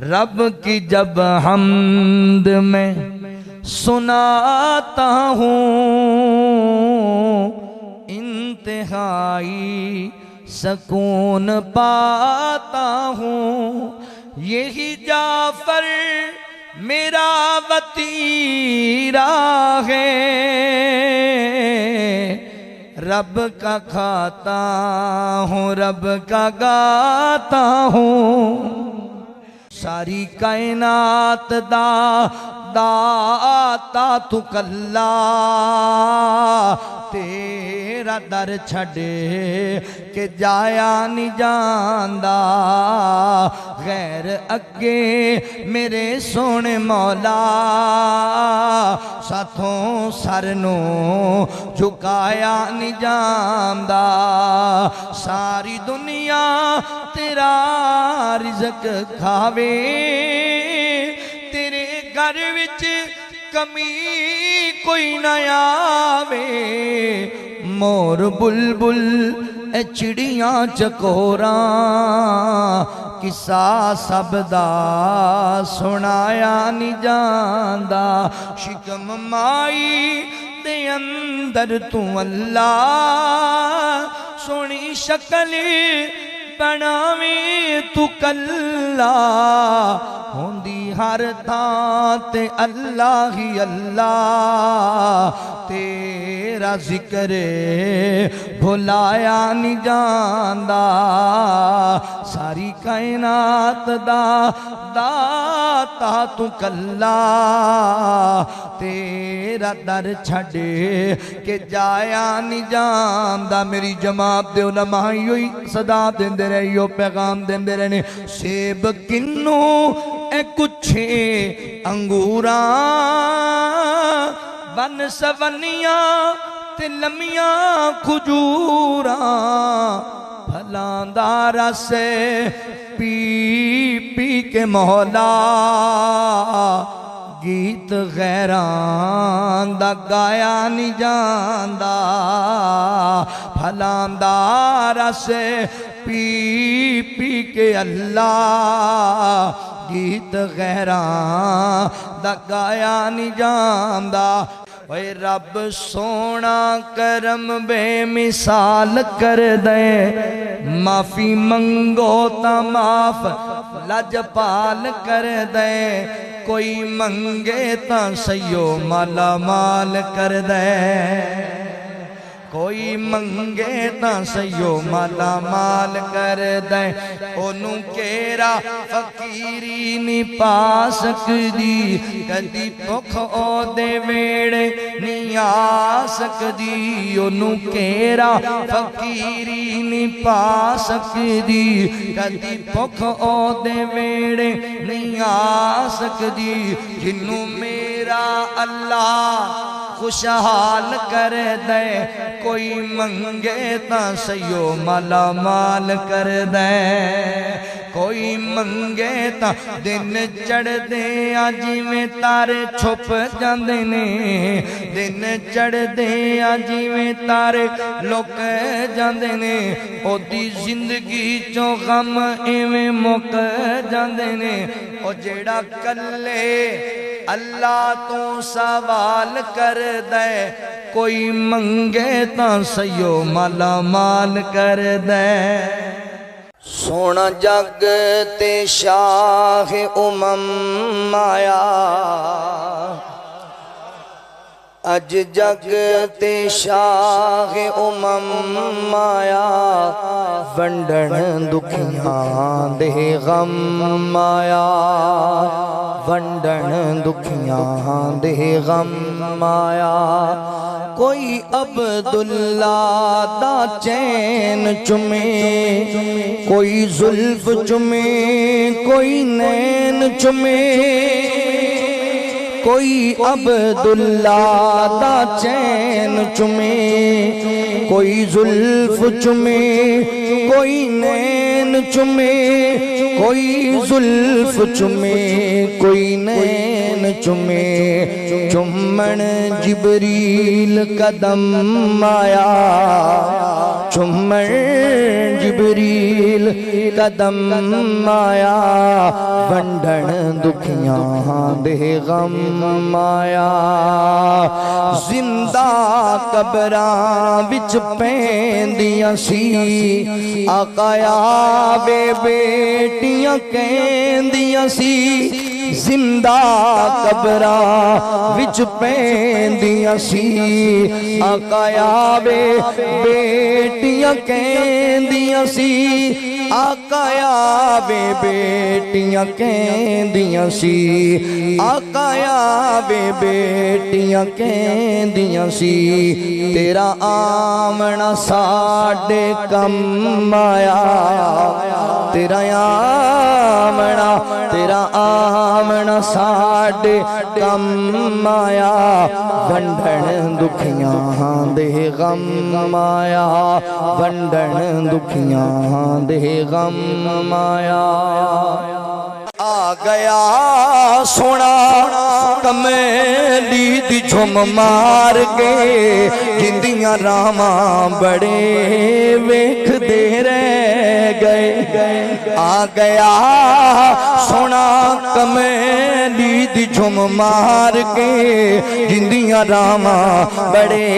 रब की जब हमद में सुनाता हूँ इंतहाई सकून पाता हूँ। यही जाफर मेरा वतीरा है, रब का खाता हूँ रब का गाता हूँ। सारी कायनात दाता तू कल्ला, तेरा दर छड़े के जाया नहीं जांदा। गैर अगे मेरे सोने मौला, साथों सर नू झुकाया नहीं जांदा। सारी दुनिया तेरा रिज़्क खावे, तेरे घर विच कमी कोई न आवे। मोर बुलबुल ए चिड़ियां चकोरा, किसा सब दा सुनाया नहीं जांदा। शिकम माई दे अंदर तू अल्लाह, सोनी शक्ल बनावे तू कल्ला। होंदी हर थां ते अल्लाह ही अल्लाह, तेरा जिक्र भुलाया नहीं जांदा। सारी कायनात दाता तू कल्ला, तेरा दर छड़े के जाया नहीं जांदा। मेरी जमात दे उलमा योई सदा देंदे रहे, यो पैगाम देंदे रहे। सेब किन्नू ए कुछे अंगूरा, बन सवनिया ते लमिया खजूरा। फलांदा रस पी पी के मौला, गीत गैरां दा गाया नहीं जांदा। फलांदा रस पी पी के अल्लाह, गीत गैरां दा गाया नहीं जांदा। ओए रब सोना करम बेमिसाल कर दे, माफी मंगो ता माफ लजपाल कर दे। कोई मंगे ता सयो माला माल कर दे, कोई मंगे ता सयो माला माल कर दे। ओनू केरा फकीरी नहीं पा सकदी, कदी भुख ओदे वेड़े नहीं आ सकदी। ओनू केरा फकीरी नहीं पा सकदी, कदी भुख ओदे वेड़े नहीं आ सकदी। जिन्नू मेरा अल्लाह खुशहाल कर दे, कोई मंगे ता सयो माला माल कर दे। कोई मंगे ता दिन चढ़दे आ जिवें तारे छुप जांदे ने, दिन चढ़दे आ जिवें तारे लुक जांदे ने। ओदी जिंदगी चों गम इवें मुक जांदे ने। ओ जेड़ा कल्ले अल्लाह तो सवाल कर दे, कोई मंगे ता सयो माला माल कर दे। सोना जग ते शाह उमम माया, अज जग ते शाह उमम माया। वंडन दुखियां दे गम माया, वंडन दुखियां दे गम माया। कोई अब्दुल्ला दा चैन चुमे, कोई जुल्फ चुमे, कोई नैन चुमे। कोई अब्दुल्ला दा चैन चुमे, कोई जुल्फ चुमे, कोई नैन चुमे। कोई जुल्फ चुमे, कोई नैन चुमे। चुम्मन जिबरील कदम आया, चुम्मन जिबरील कदम आया, वंडन दुखियां दे गम आया। जिंदा कबरां विच पैंदियां सी, आकाया वे बेटियां कहंदियां सी। जिंदा कबरां विच पैंदियां सी, आकाया वे बेटियां कहंदियां सी। आकाया वे बेटियां कहंदियां सी, आकाया वे बेटियां कहंदियां सी। तेरा आमना साडे कम आया, तेरा आमना, तेरा आमना साडे कम आया, वंडन दुखियां दे गम आया, वंडन दुखियां दे गम आया। आ गया सोना कमेली दी झुम मार के, जिंदियां रामा बड़े वेखदे रह गए। आ गया सोना कमेली दी झुम मार के, जिंदियां रामा बड़े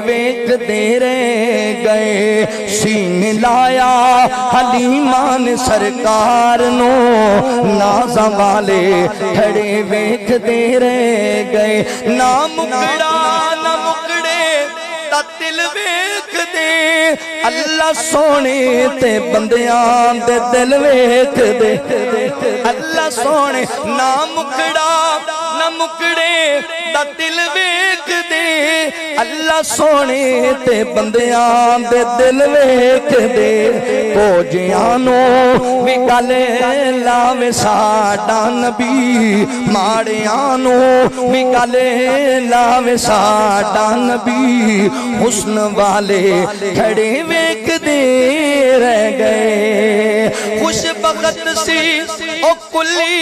वेखदे रह गए। सीने लाया हलीमा ने सरकार नो, नाज़ां वाले खड़े वेखदे रह गए। ना मुकड़ा ना मुकड़े दा दिल वेखदे, अल्लाह सोने ते बंदियां दे दिल वेखदे। अल्लाह सोने ना मुकड़ा ना मुकड़े दा दिल वेखदे, अल्लाह सोने ते बंदियां दे दिल वेखदे। फौजियां नू भी गल लावे साडा नबी, माड़ियां नू भी गल लावे साडा नबी। हुस्न वाले खड़े वेखदे रह गए। खुश बखत सी ओ कुली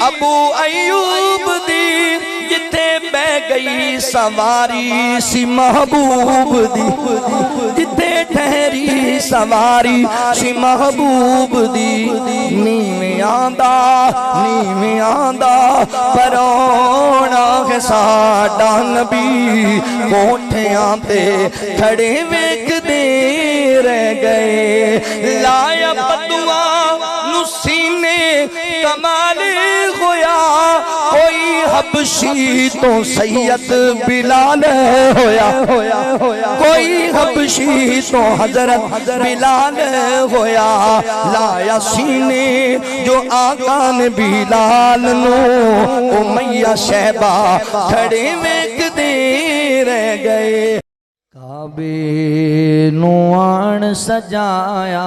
अबू अयूब दी, जिथे बह गई सवारी सी महबूब दी, जिथे ठहरी सवारी सी महबूब दी। नीवें आंदा परोना है साडा नबी, कोठियां ते खड़े वेखदे रह गए। लाया बदुआ नु सीने कमाल होया, कोई हबशी तो सैयद बिलाल होया, कोई हबशी तो हजरत बिलाल होया। लाया सीने जो आका ने बिलाल नो, उमैया शहबा खड़े वेखदे रह गए। काबे नु आन सजाया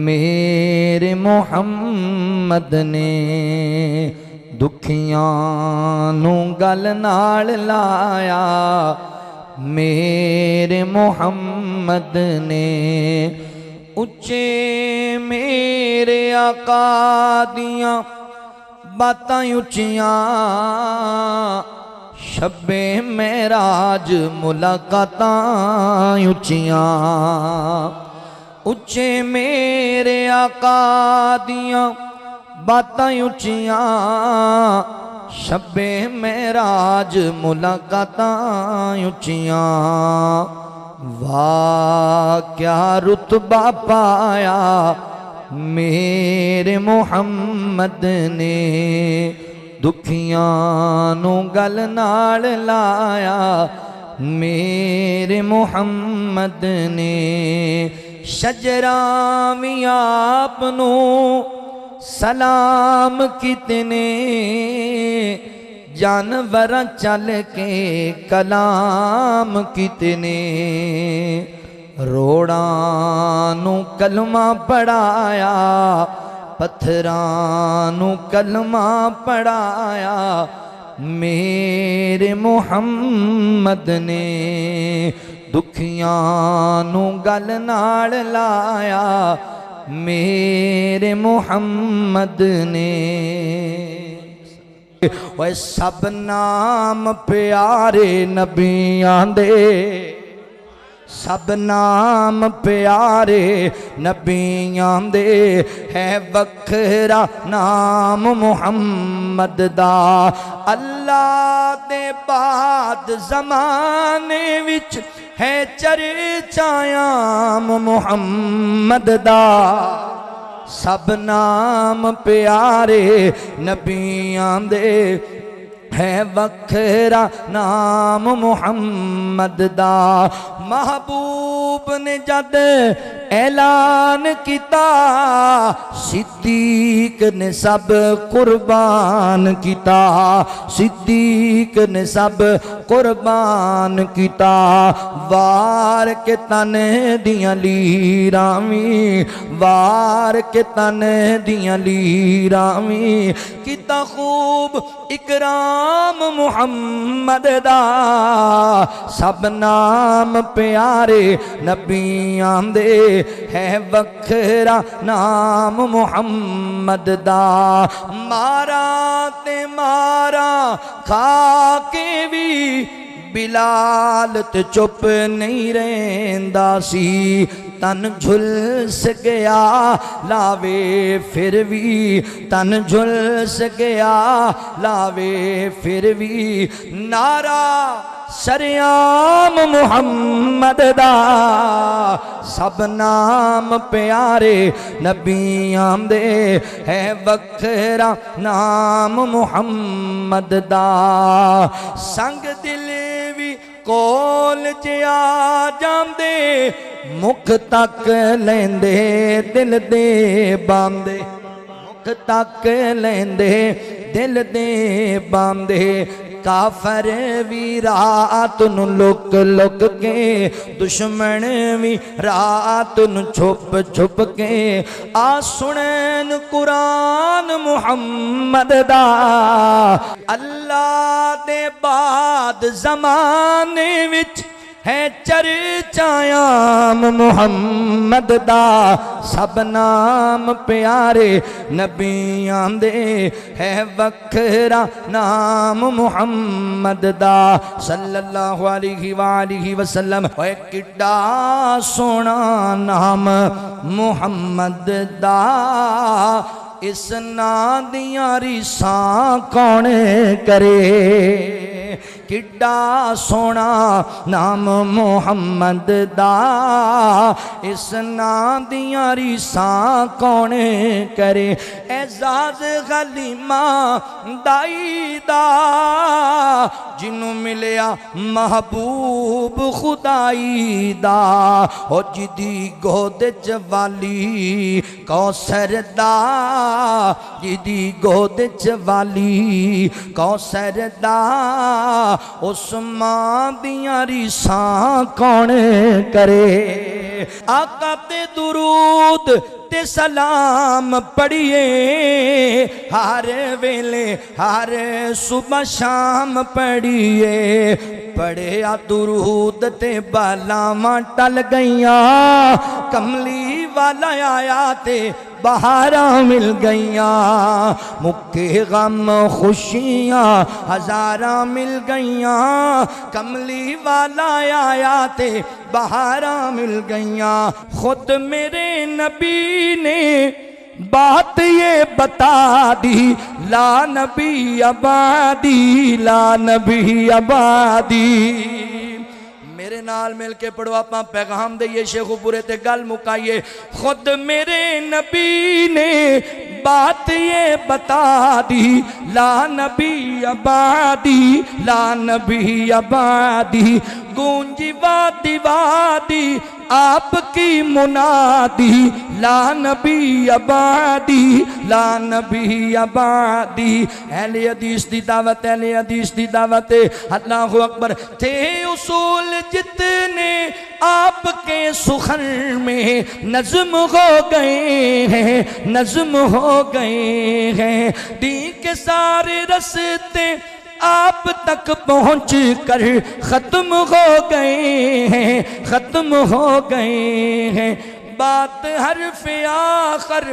मेरे मोहम्मद ने, दुखियां नू गल नाल लाया मेरे मोहम्मद ने। उच्चे मेरे आका दियां बातां उच्चियां, शब्बे मेराज मुलाकातां उच्चियां। उच्चे मेरे आका दियां बातां उच्चियां, शब्बे मेराज मुलाकातां उच्चियां। वाह क्या रुतबा पाया मेरे मोहम्मद ने, दुखियां नू गल नाल लाया मेरे मोहम्मद ने। शजरां भी आपनू सलाम कितने, जानवर चल के कलाम कितने। रोड़ां नू कलमा पढ़ाया, पत्थरां नू कलमा पढ़ाया मेरे मोहम्मद ने। दुखियां नू गल नाल लाया मेरे मोहम्मद ने। ओए सब नाम प्यारे नबियां दे, सब नाम प्यारे नबियां दे, है वखरा नाम मुहम्मद दा। अल्लाह दे बाद ज़माने विच है चर्चायाम मुहम्मद दा। सब नाम प्यारे नबियां दे, है वखरा नाम मुहम्मद दा। महबूब ने जद ऐलान किता, सिद्दीक ने सब कुर्बान किता, सिद्दीक ने सब कुर्बान किता। वार के तन दियां लीरावी, वार के तन दियां लीरावी, किता खूब इकराम मुहम्मद दा। सब नाम प्यारे नबियां दे, है वखरा नाम मुहम्मद दा। मारा ते मारा खा के भी बिलाल ते चुप नहीं रहंदा सी। तन झुलस गया लावे फिर भी, तन झुलस गया लावे फिर भी। नारा सरेआम मुहम्मद दा, सब नाम प्यारे नबियां दे, है वखरा नाम मुहम्मद दा। संग दिल भी कोल च आ जांदे, मुख तक लेंदे दिल दे बांदे, मुख तक लेंदे दिल दे बांदे। काफर भी रात नू लुक लुक के, दुश्मन भी रात नू छुप छुप के आ सुनन कुरान मुहम्मद दा। अल्लाह दे बाद ज़माने विच है चर्चायाम मुहम्मद दा। सब नाम प्यारे नबियां दे, है वखरा नाम मुहम्मद दा। सल्लल्लाहु अलैहि वालिहि वसल्लम। ओए किड्डा सोना नाम मुहम्मद दा, इस नाम दियां रीसां कौन करे। किड्डा सोना नाम मुहम्मद दा, इस नाम दियां रीसां कौन करे। एजाज गलीमा दाई दा, जिन्नू मिलिया महबूब खुदाई दा। ओ जिदी गोद च वाली कौसर दा, जिदी गोद च वाली कौसर दा, उस मां दियां रीसां कौन करे। आका ते दुरूद ते सलाम पढ़िए, हर वेले हर सुबह शाम पढ़िए। पढ़िया दुरूद ते बलावां टल गईयां, कमली वाला आया ते बहारां मिल गईयां। मुक्के गम खुशियां हजारां मिल गईयां, कमली वाला आया ते बहारां मिल गईयां। खुद मेरे नबी ने बात ये बता दी, ला नबी आबादी, ला नबी आबादी। मेरे नाल मिल के पढ़ो, आप पैगाम दइए शेखुपुरे ते गल मुकाइए। खुद मेरे नबी ने बात ये बता दी, ला नबी आबादी, ला नबी आबादी। गूंजी वादी वादी आपकी मुनादी, ला नबी आबादी, ला नबी आबादी। अहले हदीस दी दावत, अहले हदीस दी दावत। अल्लाहु अकबर। थे उसूल जितने आपके सुखन में नज़्म हो गए हैं, नज़्म हो गए हैं। दी के सारे रस्ते आप तक पहुँच कर ख़त्म हो गए हैं, ख़त्म हो गए हैं। बात हरफ आखर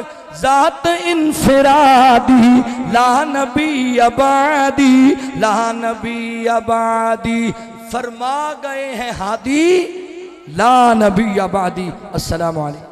जात इनफिरादी ला नबी अबादी ला नबी अबादी फरमा गए हैं हादी ला नबी अबादी। अस्सलामु अलैकुम।